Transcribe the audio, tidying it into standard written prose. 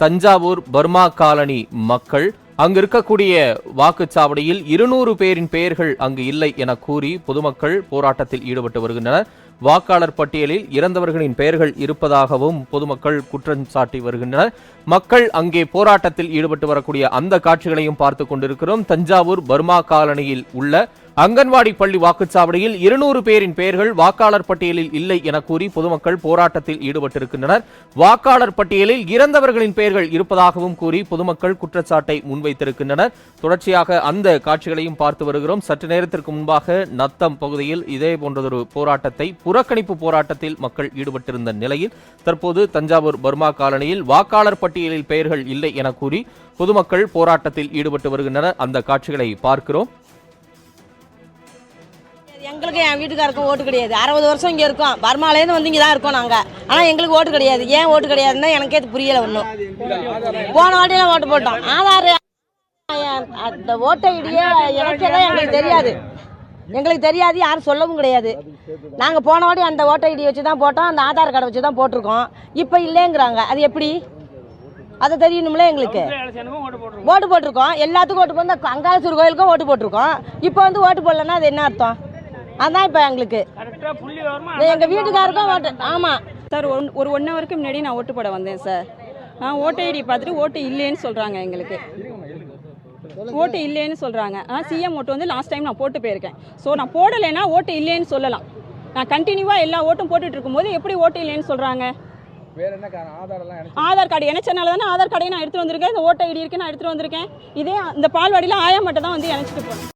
Thanjavur Burma colony மக்கள் அங்கு இருக்கக்கூடிய வாக்குச்சாவடியில் 200 பேரின் பெயர்கள் அங்கு இல்லை என கூறி பொதுமக்கள் போராட்டத்தில் ஈடுபட்டு வருகின்றனர். வாக்காளர் பட்டியலில் இறந்தவர்களின் பெயர்கள் இருப்பதாகவும் பொதுமக்கள் குற்றம் சாட்டி வருகின்றனர். மக்கள் அங்கே போராட்டத்தில் ஈடுபட்டு வரக்கூடிய அந்த காட்சிகளையும் பார்த்துக் கொண்டிருக்கிறோம். தஞ்சாவூர் பர்மா காலனியில் உள்ள அங்கன்வாடி பள்ளி வாக்குச்சாவடியில் 200 பேரின் பெயர்கள் வாக்காளர் பட்டியலில் இல்லை என கூறி பொதுமக்கள் போராட்டத்தில் ஈடுபட்டிருக்கின்றனர். வாக்காளர் பட்டியலில் இறந்தவர்களின் பெயர்கள் இருப்பதாகவும் கூறி பொதுமக்கள் குற்றச்சாட்டை முன்வைத்திருக்கின்றனர். தொடர்ச்சியாக அந்த காட்சிகளையும் பார்த்து வருகிறோம். சற்று நேரத்திற்கு முன்பாக நத்தம் பகுதியில் இதே போன்றதொரு போராட்டத்தை புறக்கணிப்பு போராட்டத்தில் மக்கள் ஈடுபட்டிருந்த நிலையில் தற்போது தஞ்சாவூர் பர்மா காலனியில் வாக்காளர் பட்டியலில் பெயர்கள் இல்லை என கூறி பொதுமக்கள் போராட்டத்தில் ஈடுபட்டு வருகின்றனர். அந்த காட்சிகளை பார்க்கிறோம். எங்களுக்கு என் வீட்டுக்காருக்கும் ஓட்டு கிடையாது. 60 வருஷம் இங்கே இருக்கோம். பர்மாலேருந்து வந்து இங்கே தான் இருக்கோம் நாங்கள். ஆனால் எங்களுக்கு ஓட்டு கிடையாது. ஏன் ஓட்டு கிடையாதுன்னா எனக்கே புரியலை ஒன்றும். போன வாட்டிலாம் ஓட்டு போட்டோம். ஆதார் அந்த ஓட்டை இடையே எனக்கே தான் எங்களுக்கு தெரியாது. யாரும் சொல்லவும் கிடையாது. நாங்கள் போன வாட்டி அந்த ஓட்டை ஐடி வச்சு தான் போட்டோம். அந்த ஆதார் கார்டை வச்சு தான் போட்டிருக்கோம். இப்போ இல்லைங்கிறாங்க. அது எப்படி? அதை தெரியணும்ல எங்களுக்கு. ஓட்டு போட்டிருக்கோம். எல்லாத்துக்கும் ஓட்டு போட்டு அங்காளசூர் கோயிலுக்கும் ஓட்டு போட்டிருக்கோம். இப்போ வந்து ஓட்டு போடலன்னா அது என்ன அர்த்தம்? அதான் இப்போ எங்களுக்கு எங்கள் வீட்டுக்காருக்கும் ஓட்டு. ஆமாம் சார், ஒரு 1 ஹவருக்கு முன்னாடி நான் ஓட்டு போட வந்தேன் சார். ஓட்டு ஐடி பார்த்துட்டு ஓட்டு இல்லைன்னு சொல்கிறாங்க. எங்களுக்கு ஓட்டு இல்லைன்னு சொல்கிறாங்க. சிஎம் ஓட்டு வந்து லாஸ்ட் டைம் நான் போட்டு போயிருக்கேன். ஸோ நான் போடலைன்னா ஓட்டு இல்லைன்னு சொல்லலாம். நான் கண்டினியூவாக எல்லா ஓட்டும் போட்டுட்டு இருக்கும்போது எப்படி ஓட்டு இல்லைன்னு சொல்கிறாங்க? ஆதார் கார்டு இணைச்சனால தானே ஆதார் கார்டையும் நான் எடுத்துகிட்டு வந்திருக்கேன். இந்த ஓட்டு ஐடி இருக்கு நான் எடுத்துகிட்டு வந்திருக்கேன். இதே இந்த பால்வாடியில் ஆயா மட்டும் தான் வந்து இணைச்சிட்டு போனேன்.